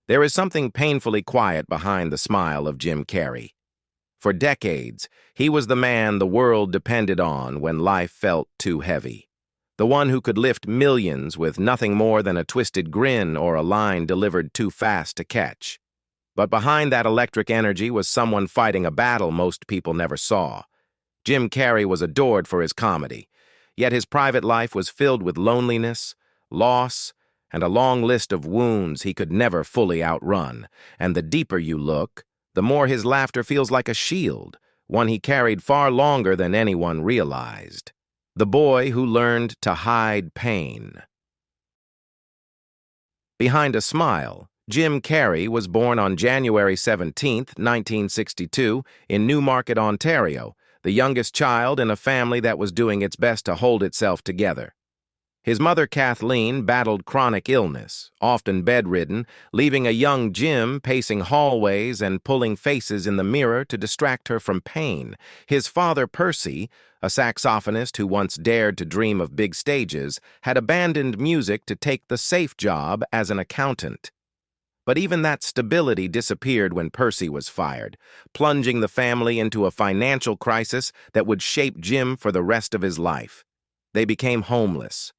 There is something painfully quiet behind the smile of Jim Carrey. For decades, he was the man the world depended on when life felt too heavy. The one who could lift millions with nothing more than a twisted grin or a line delivered too fast to catch. But behind that electric energy was someone fighting a battle most people never saw. Jim Carrey was adored for his comedy, yet his private life was filled with loneliness, loss, and a long list of wounds he could never fully outrun. And the deeper you look, the more his laughter feels like a shield, one he carried far longer than anyone realized. The boy who learned to hide pain. Behind a smile, Jim Carrey was born on January 17, 1962, in Newmarket, Ontario, the youngest child in a family that was doing its best to hold itself together. His mother, Kathleen, battled chronic illness, often bedridden, leaving a young Jim pacing hallways and pulling faces in the mirror to distract her from pain. His father, Percy, a saxophonist who once dared to dream of big stages, had abandoned music to take the safe job as an accountant. But even that stability disappeared when Percy was fired, plunging the family into a financial crisis that would shape Jim for the rest of his life. They became homeless.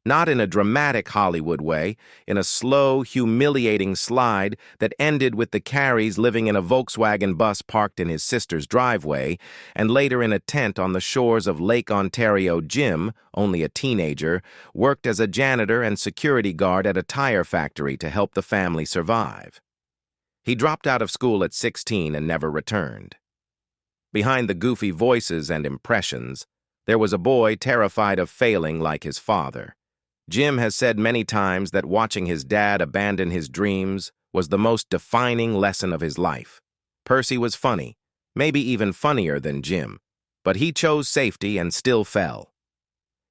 Not in a dramatic Hollywood way, in a slow, humiliating slide that ended with the Carreys living in a Volkswagen bus parked in his sister's driveway, and later in a tent on the shores of Lake Ontario. Jim, only a teenager, worked as a janitor and security guard at a tire factory to help the family survive. He dropped out of school at 16 and never returned. Behind the goofy voices and impressions, there was a boy terrified of failing like his father. Jim has said many times that watching his dad abandon his dreams was the most defining lesson of his life. Percy was funny, maybe even funnier than Jim, but he chose safety and still fell.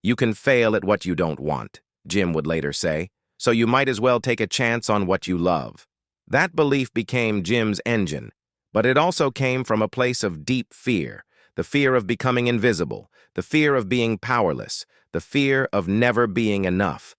"You can fail at what you don't want," Jim would later say, "so you might as well take a chance on what you love." That belief became Jim's engine, but it also came from a place of deep fear, the fear of becoming invisible, the fear of being powerless, the fear of never being enough.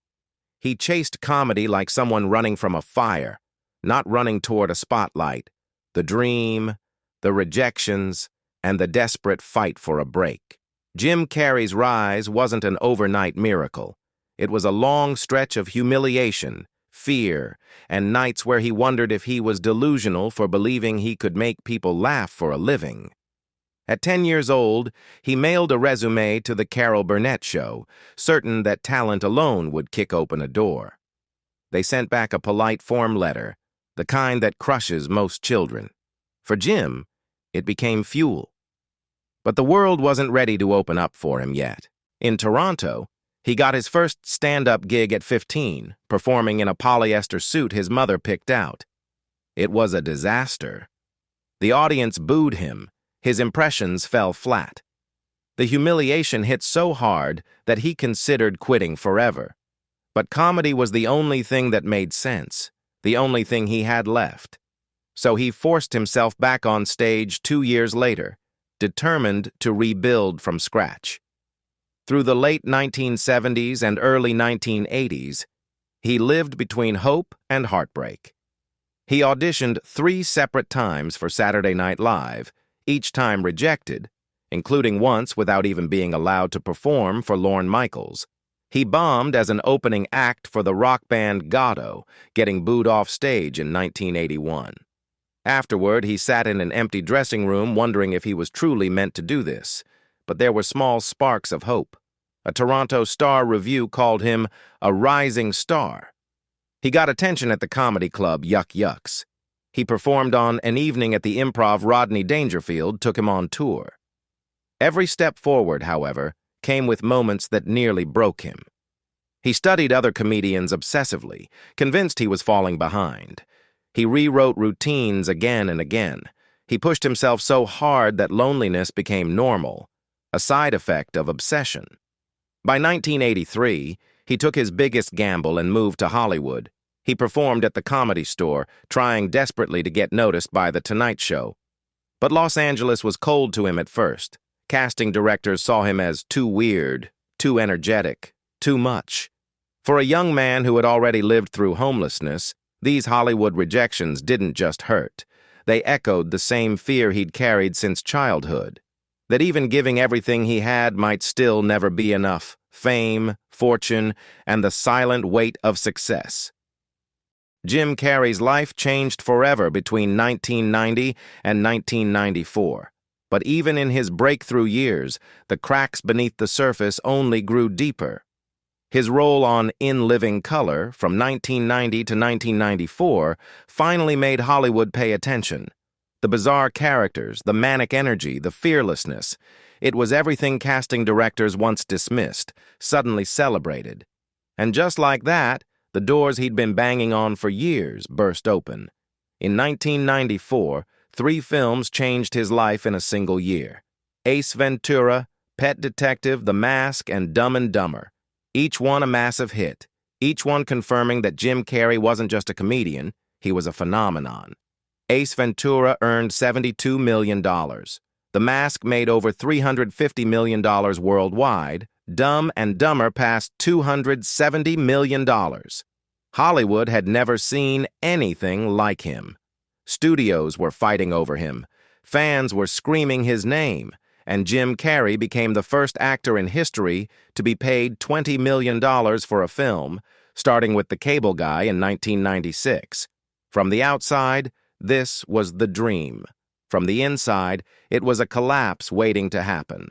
He chased comedy like someone running from a fire, not running toward a spotlight. The dream, the rejections, and the desperate fight for a break. Jim Carrey's rise wasn't an overnight miracle. It was a long stretch of humiliation, fear, and nights where he wondered if he was delusional for believing he could make people laugh for a living. At 10 years old, he mailed a resume to the Carol Burnett Show, certain that talent alone would kick open a door. They sent back a polite form letter, the kind that crushes most children. For Jim, it became fuel. But the world wasn't ready to open up for him yet. In Toronto, he got his first stand-up gig at 15, performing in a polyester suit his mother picked out. It was a disaster. The audience booed him. His impressions fell flat. The humiliation hit so hard that he considered quitting forever. But comedy was the only thing that made sense, the only thing he had left. So he forced himself back on stage 2 years later, determined to rebuild from scratch. Through the late 1970s and early 1980s, he lived between hope and heartbreak. He auditioned 3 separate times for Saturday Night Live, each time rejected, including once without even being allowed to perform for Lorne Michaels. He bombed as an opening act for the rock band Gatto, getting booed off stage in 1981. Afterward, he sat in an empty dressing room wondering if he was truly meant to do this, but there were small sparks of hope. A Toronto Star review called him a rising star. He got attention at the comedy club Yuck Yucks. He performed on An Evening at the Improv. Rodney Dangerfield took him on tour. Every step forward, however, came with moments that nearly broke him. He studied other comedians obsessively, convinced he was falling behind. He rewrote routines again and again. He pushed himself so hard that loneliness became normal, a side effect of obsession. By 1983, he took his biggest gamble and moved to Hollywood. He performed at the Comedy Store, trying desperately to get noticed by The Tonight Show. But Los Angeles was cold to him at first. Casting directors saw him as too weird, too energetic, too much. For a young man who had already lived through homelessness, These Hollywood rejections didn't just hurt. They echoed the same fear he'd carried since childhood, that even giving everything he had might still never be enough: fame, fortune, and the silent weight of success. Jim Carrey's life changed forever between 1990 and 1994. But even in his breakthrough years, the cracks beneath the surface only grew deeper. His role on In Living Color from 1990 to 1994 finally made Hollywood pay attention. The bizarre characters, the manic energy, the fearlessness. It was everything casting directors once dismissed, suddenly celebrated. And just like that, the doors he'd been banging on for years burst open. In 1994, 3 films changed his life in a single year: Ace Ventura, Pet Detective, The Mask, and Dumb and Dumber. Each one a massive hit, each one confirming that Jim Carrey wasn't just a comedian, he was a phenomenon. Ace Ventura earned $72 million. The Mask made over $350 million worldwide. Dumb and Dumber passed $270 million. Hollywood had never seen anything like him. Studios were fighting over him. Fans were screaming his name. And Jim Carrey became the first actor in history to be paid $20 million for a film, starting with The Cable Guy in 1996. From the outside, this was the dream. From the inside, it was a collapse waiting to happen.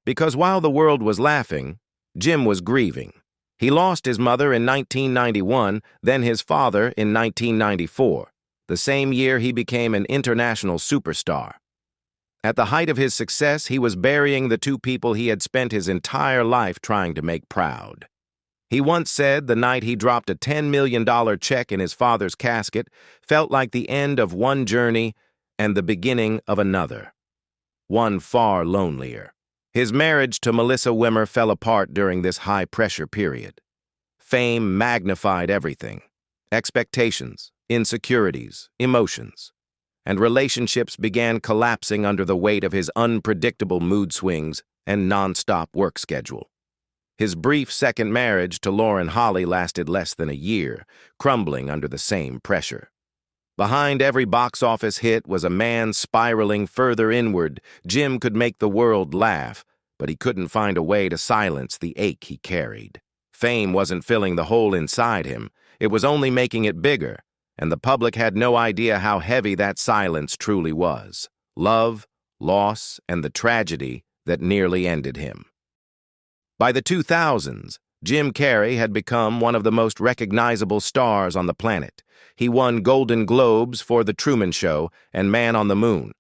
Because while the world was laughing, Jim was grieving. He lost his mother in 1991, then his father in 1994, the same year he became an international superstar. At the height of his success, he was burying the 2 people he had spent his entire life trying to make proud. He once said the night he dropped a $10 million check in his father's casket felt like the end of one journey and the beginning of another, one far lonelier. His marriage to Melissa Wimmer fell apart during this high-pressure period. Fame magnified everything: expectations, insecurities, emotions. And relationships began collapsing under the weight of his unpredictable mood swings and non-stop work schedule. His brief second marriage to Lauren Holly lasted less than a year, crumbling under the same pressure. Behind every box office hit was a man spiraling further inward. Jim could make the world laugh, but he couldn't find a way to silence the ache he carried. Fame wasn't filling the hole inside him, it was only making it bigger. And the public had no idea how heavy that silence truly was: love, loss, and the tragedy that nearly ended him. By the 2000s, Jim Carrey had become one of the most recognizable stars on the planet. He won Golden Globes for The Truman Show and Man on the Moon,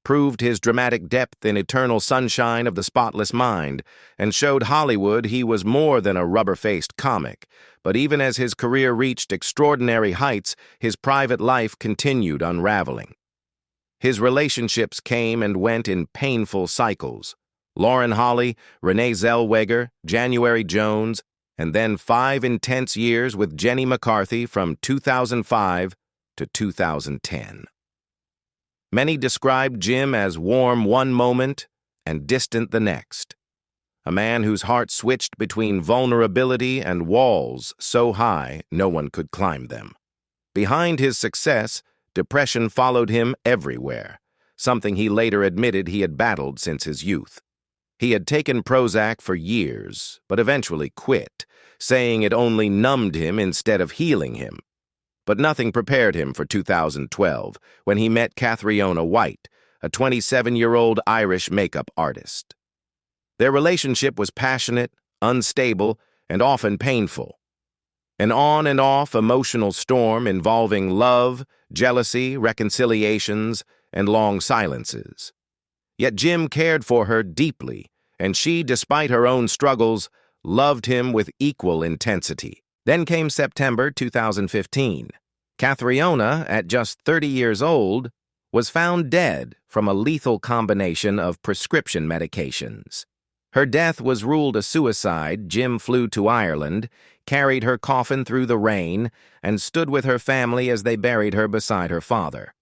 proved his dramatic depth in Eternal Sunshine of the Spotless Mind, and showed Hollywood he was more than a rubber-faced comic. But even as his career reached extraordinary heights, his private life continued unraveling. His relationships came and went in painful cycles: Lauren Holly, Renee Zellweger, January Jones, and then 5 intense years with Jenny McCarthy from 2005 to 2010. Many described Jim as warm one moment and distant the next. A man whose heart switched between vulnerability and walls so high no one could climb them. Behind his success, depression followed him everywhere, something he later admitted he had battled since his youth. He had taken Prozac for years, but eventually quit, saying it only numbed him instead of healing him. But nothing prepared him for 2012, when he met Catriona White, a 27-year-old Irish makeup artist. Their relationship was passionate, unstable, and often painful. An on and off emotional storm involving love, jealousy, reconciliations, and long silences. Yet Jim cared for her deeply, and she, despite her own struggles, loved him with equal intensity. Then came September 2015. Catriona, at just 30 years old, was found dead from a lethal combination of prescription medications. Her death was ruled a suicide. Jim flew to Ireland, carried her coffin through the rain, and stood with her family as they buried her beside her father.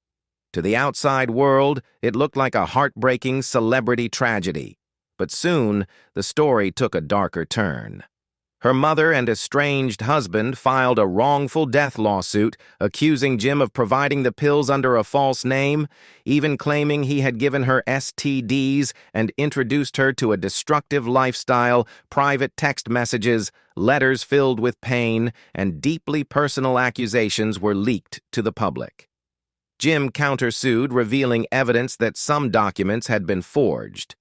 To the outside world, it looked like a heartbreaking celebrity tragedy. But soon, the story took a darker turn. Her mother and estranged husband filed a wrongful death lawsuit accusing Jim of providing the pills under a false name, even claiming he had given her STDs and introduced her to a destructive lifestyle. Private text messages, letters filled with pain, and deeply personal accusations were leaked to the public. Jim countersued, revealing evidence that some documents had been forged.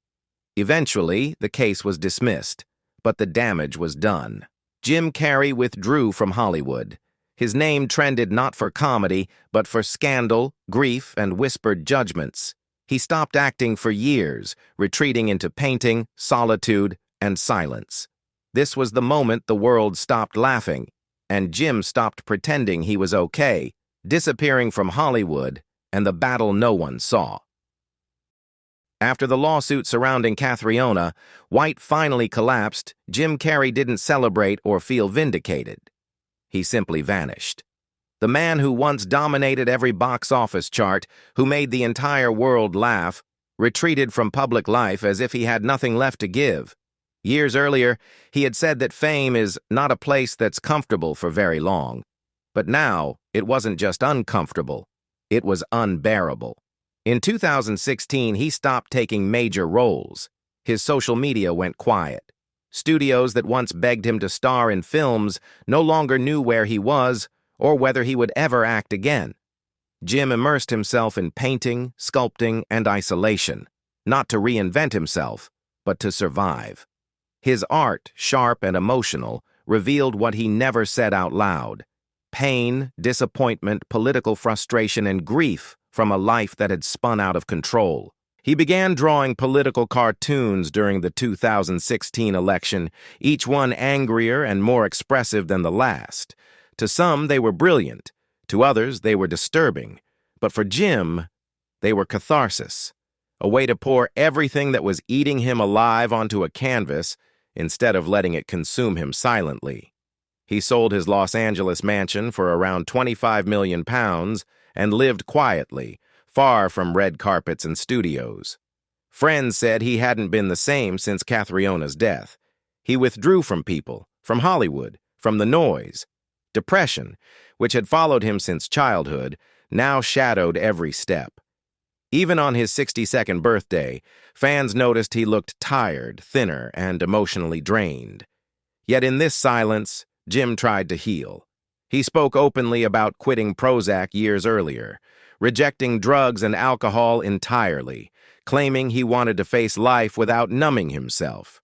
Eventually, the case was dismissed, but the damage was done. Jim Carrey withdrew from Hollywood. His name trended not for comedy, but for scandal, grief, and whispered judgments. He stopped acting for years, retreating into painting, solitude, and silence. This was the moment the world stopped laughing, and Jim stopped pretending he was okay, disappearing from Hollywood and the battle no one saw. After the lawsuit surrounding Cathriona, White finally collapsed, Jim Carrey didn't celebrate or feel vindicated. He simply vanished. The man who once dominated every box office chart, who made the entire world laugh, retreated from public life as if he had nothing left to give. Years earlier, he had said that fame is not a place that's comfortable for very long. But now, it wasn't just uncomfortable, it was unbearable. In 2016, he stopped taking major roles. His social media went quiet. Studios that once begged him to star in films no longer knew where he was or whether he would ever act again. Jim immersed himself in painting, sculpting, and isolation, not to reinvent himself, but to survive. His art, sharp and emotional, revealed what he never said out loud: pain, disappointment, political frustration, and grief from a life that had spun out of control. He began drawing political cartoons during the 2016 election, each one angrier and more expressive than the last. To some, they were brilliant. To others, they were disturbing. But for Jim, they were catharsis, a way to pour everything that was eating him alive onto a canvas instead of letting it consume him silently. He sold his Los Angeles mansion for around £25 million and lived quietly, far from red carpets and studios. Friends said he hadn't been the same since Cathriona's death. He withdrew from people, from Hollywood, from the noise. Depression, which had followed him since childhood, now shadowed every step. Even on his 62nd birthday, fans noticed he looked tired, thinner, and emotionally drained. Yet in this silence, Jim tried to heal. He spoke openly about quitting Prozac years earlier, rejecting drugs and alcohol entirely, claiming he wanted to face life without numbing himself.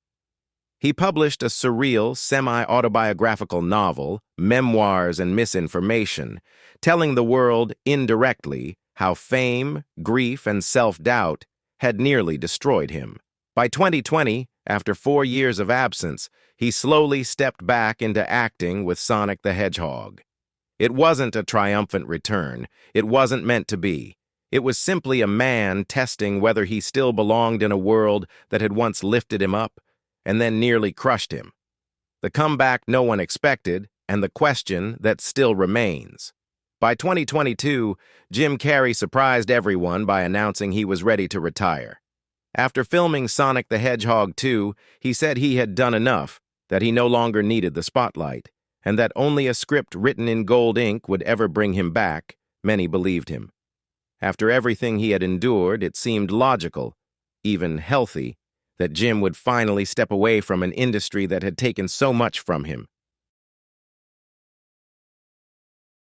He published a surreal, semi-autobiographical novel, Memoirs and Misinformation, telling the world, indirectly, how fame, grief, and self-doubt had nearly destroyed him. By 2020, after 4 years of absence, he slowly stepped back into acting with Sonic the Hedgehog. It wasn't a triumphant return. It wasn't meant to be. It was simply a man testing whether he still belonged in a world that had once lifted him up and then nearly crushed him. The comeback no one expected, and the question that still remains. By 2022, Jim Carrey surprised everyone by announcing he was ready to retire. After filming Sonic the Hedgehog 2, he said he had done enough, that he no longer needed the spotlight, and that only a script written in gold ink would ever bring him back. Many believed him. After everything he had endured, it seemed logical, even healthy, that Jim would finally step away from an industry that had taken so much from him.